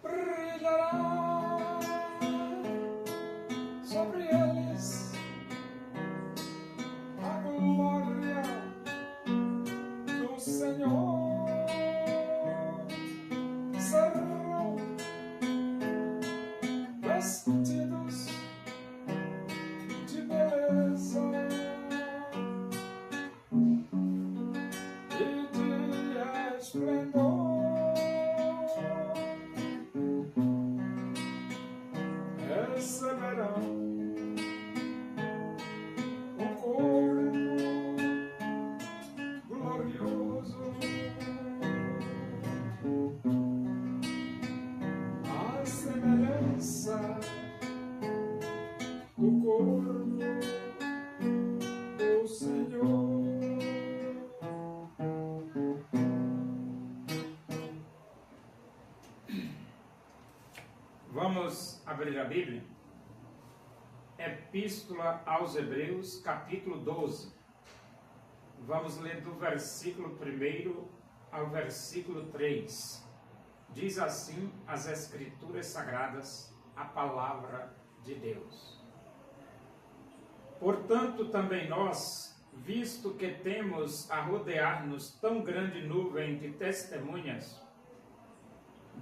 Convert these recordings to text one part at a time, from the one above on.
Brilhará sobre eles a glória do Senhor. Serão vestidos de beleza e de esplendor. Receberão um corpo glorioso, a semelhança do corpo do Senhor. Vamos abrir a Bíblia? Epístola aos Hebreus, capítulo 12. Vamos ler do versículo 1 ao versículo 3. Diz assim as Escrituras Sagradas, a palavra de Deus. Portanto, também nós, visto que temos a rodear-nos tão grande nuvem de testemunhas,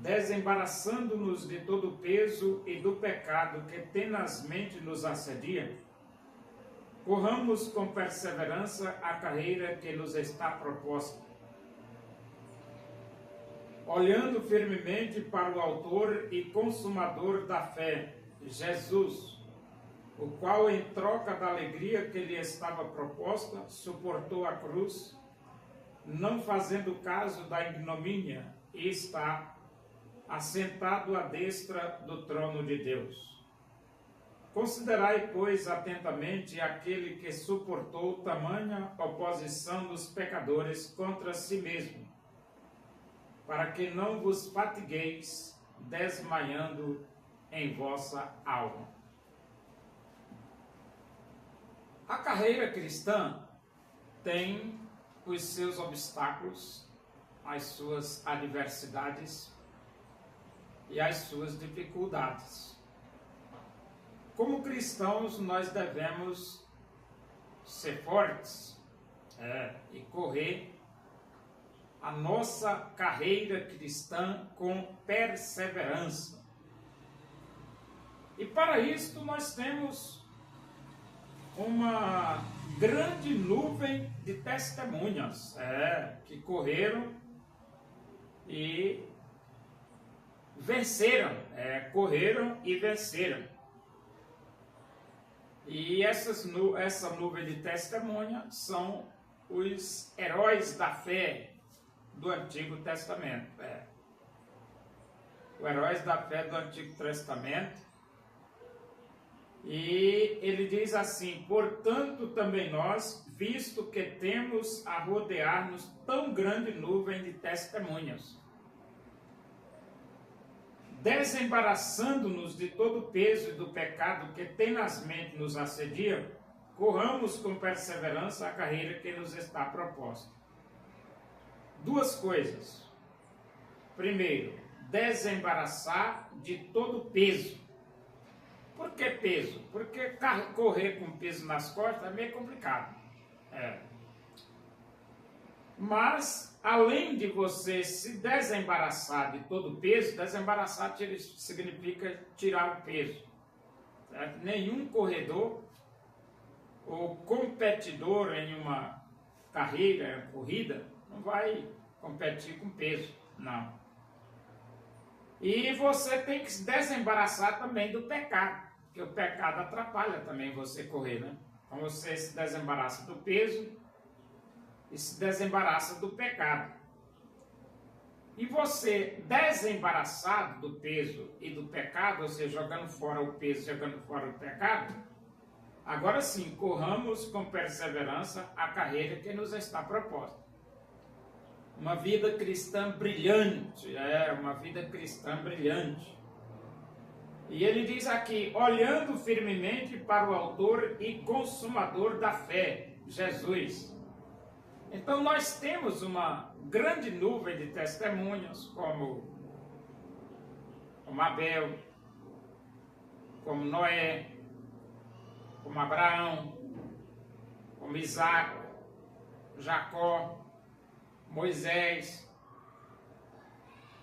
desembaraçando-nos de todo o peso e do pecado que tenazmente nos assedia, corramos com perseverança a carreira que nos está proposta, olhando firmemente para o autor e consumador da fé, Jesus, o qual, em troca da alegria que lhe estava proposta, suportou a cruz, não fazendo caso da ignomínia, e está assentado à destra do trono de Deus. Considerai, pois, atentamente aquele que suportou tamanha oposição dos pecadores contra si mesmo, para que não vos fatigueis desmaiando em vossa alma. A carreira cristã tem os seus obstáculos, as suas adversidades e as suas dificuldades. Como cristãos, nós devemos ser fortes e correr a nossa carreira cristã com perseverança. E para isto nós temos uma grande nuvem de testemunhas que correram e venceram, correram e venceram. E essa nuvem de testemunha são os heróis da fé do Antigo Testamento. Os heróis da fé do Antigo Testamento. E ele diz assim: portanto também nós, visto que temos a rodear-nos tão grande nuvem de testemunhas, desembaraçando-nos de todo o peso e do pecado que tenazmente nos assedia, corramos com perseverança a carreira que nos está proposta. Duas coisas. Primeiro, desembaraçar de todo o peso. Por que peso? Porque correr com peso nas costas é meio complicado. Mas, além de você se desembaraçar de todo o peso, desembaraçar significa tirar o peso. Certo? Nenhum corredor ou competidor em uma carreira, corrida, não vai competir com peso, não. E você tem que se desembaraçar também do pecado, porque o pecado atrapalha também você correr, né? Então você se desembaraça do peso e se desembaraça do pecado. E você, desembaraçado do peso e do pecado, ou seja, jogando fora o peso, jogando fora o pecado, agora sim, corramos com perseverança a carreira que nos está proposta. Uma vida cristã brilhante, uma vida cristã brilhante. E ele diz aqui, olhando firmemente para o autor e consumador da fé. Jesus. Então nós temos uma grande nuvem de testemunhas, como Abel, como Noé, como Abraão, como Isaac, Jacó, Moisés.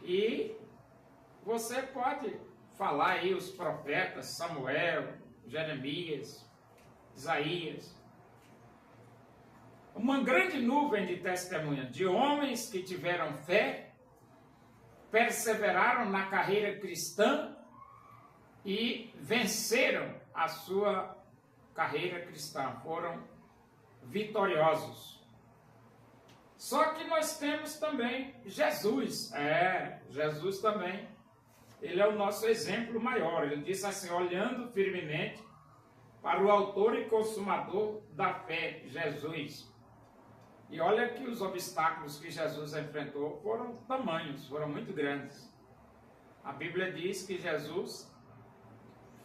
E você pode falar aí os profetas, Samuel, Jeremias, Isaías. Uma grande nuvem de testemunhas de homens que tiveram fé, perseveraram na carreira cristã e venceram a sua carreira cristã, foram vitoriosos. Só que nós temos também Jesus. Jesus também. Ele é o nosso exemplo maior. Ele diz assim, olhando firmemente para o autor e consumador da fé, Jesus. E olha que os obstáculos que Jesus enfrentou foram tamanhos, foram muito grandes. A Bíblia diz que Jesus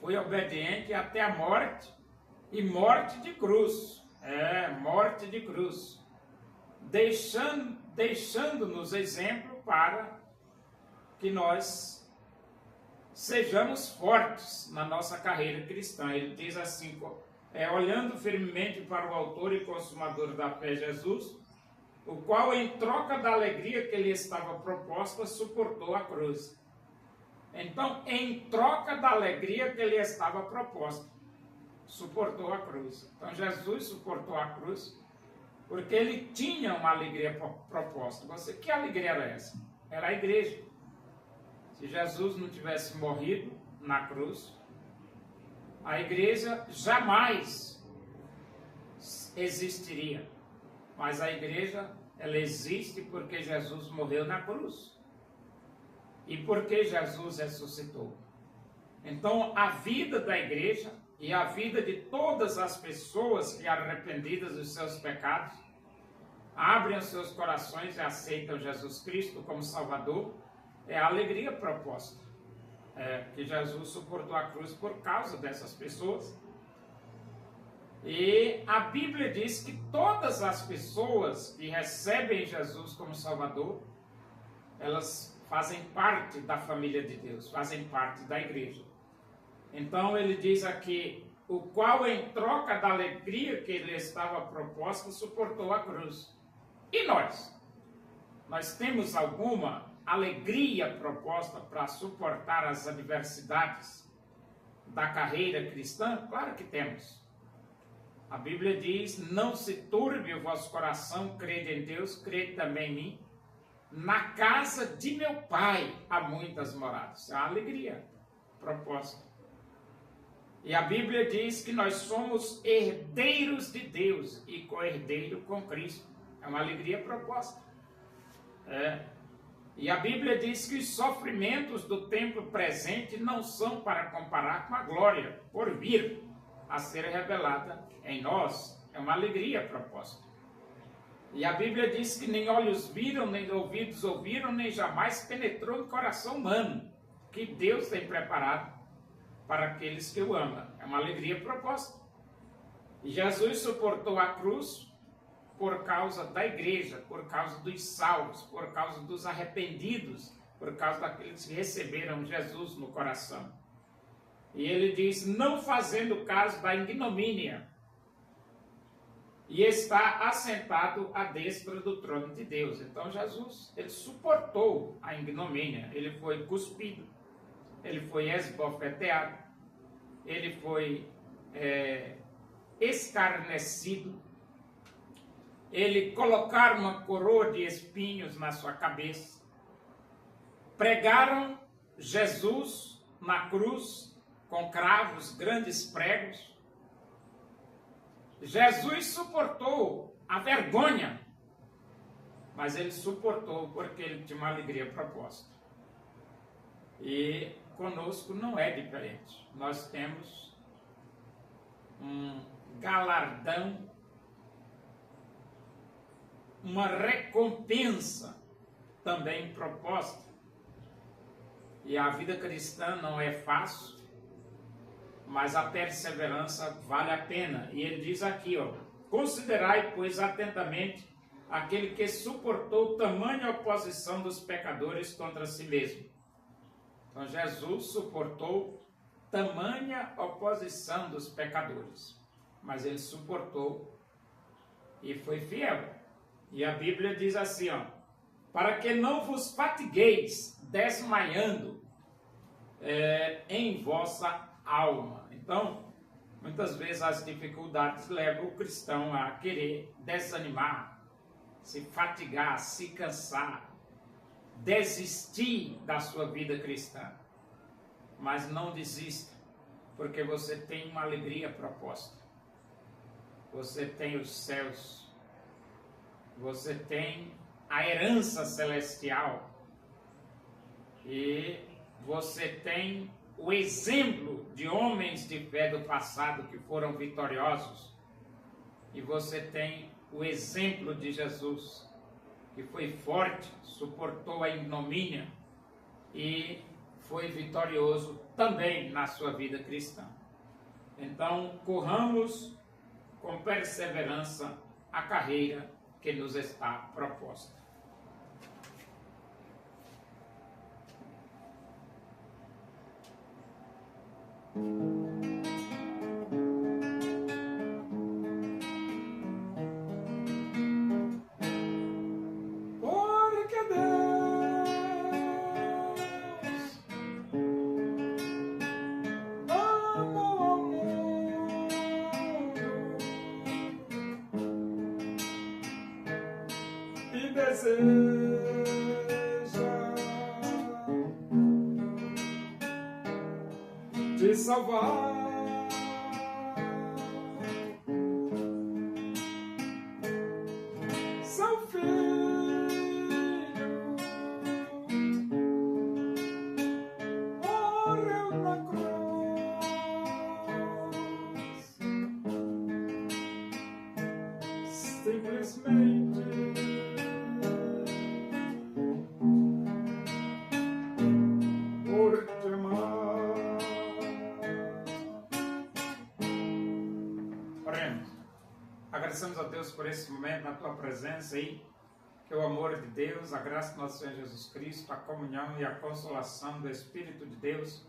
foi obediente até a morte, e morte de cruz. Morte de cruz. Deixando-nos exemplo para que nós sejamos fortes na nossa carreira cristã. Ele diz assim, olhando firmemente para o autor e consumador da fé, Jesus, o qual em troca da alegria que lhe estava proposta, suportou a cruz. Então, em troca da alegria que lhe estava proposta, suportou a cruz. Então, Jesus suportou a cruz porque ele tinha uma alegria proposta. Que alegria era essa? Era a igreja. Se Jesus não tivesse morrido na cruz, a igreja jamais existiria. Mas a igreja, ela existe porque Jesus morreu na cruz. E porque Jesus ressuscitou. Então, a vida da igreja e a vida de todas as pessoas que, arrependidas dos seus pecados, abrem os seus corações e aceitam Jesus Cristo como Salvador, é a alegria proposta. Que Jesus suportou a cruz por causa dessas pessoas. E a Bíblia diz que todas as pessoas que recebem Jesus como Salvador, elas fazem parte da família de Deus, fazem parte da igreja. Então ele diz aqui, o qual em troca da alegria que lhe estava proposta, suportou a cruz. E nós? Nós temos alguma alegria proposta para suportar as adversidades da carreira cristã? Claro que temos. A Bíblia diz, não se turbe o vosso coração, crede em Deus, crede também em mim. Na casa de meu Pai há muitas moradas. É uma alegria proposta. E a Bíblia diz que nós somos herdeiros de Deus e co-herdeiro com Cristo. É uma alegria proposta. E a Bíblia diz que os sofrimentos do tempo presente não são para comparar com a glória por vir a ser revelada em nós. É uma alegria proposta. E a Bíblia diz que nem olhos viram, nem ouvidos ouviram, nem jamais penetrou no coração humano, que Deus tem preparado para aqueles que o amam. É uma alegria proposta. E Jesus suportou a cruz por causa da igreja, por causa dos salvos, por causa dos arrependidos, por causa daqueles que receberam Jesus no coração. E ele diz, não fazendo caso da ignomínia, e está assentado à destra do trono de Deus. Então Jesus, ele suportou a ignomínia, ele foi cuspido, ele foi esbofeteado, ele foi escarnecido, ele colocaram uma coroa de espinhos na sua cabeça, pregaram Jesus na cruz com cravos, grandes pregos. Jesus suportou a vergonha, mas ele suportou porque ele tinha uma alegria proposta. E conosco não é diferente. Nós temos um galardão, uma recompensa também proposta. E a vida cristã não é fácil, mas a perseverança vale a pena. E ele diz aqui, Considerai, pois, atentamente aquele que suportou tamanha oposição dos pecadores contra si mesmo. Então, Jesus suportou tamanha oposição dos pecadores, mas ele suportou e foi fiel. E a Bíblia diz assim, ó, para que não vos fatigueis desmaiando em vossa alma. Então, muitas vezes as dificuldades levam o cristão a querer desanimar, se fatigar, se cansar, desistir da sua vida cristã. Mas não desista, porque você tem uma alegria proposta. Você tem os céus, você tem a herança celestial e você tem o exemplo de homens de fé do passado que foram vitoriosos, e você tem o exemplo de Jesus, que foi forte, suportou a ignomínia e foi vitorioso também na sua vida cristã. Então, corramos com perseverança a carreira que nos está proposta. Porque Deus amou ao mundo e deseja te salvar. Seu filho morreu na cruz, simplesmente por te amar. Oremos. Agradecemos a Deus por esse momento, na tua presença aí, que o amor de Deus, a graça do nosso Senhor Jesus Cristo, a comunhão e a consolação do Espírito de Deus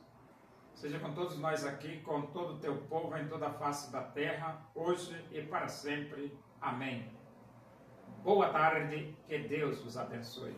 seja com todos nós aqui, com todo o teu povo em toda a face da terra, hoje e para sempre. Amém. Boa tarde, que Deus vos abençoe.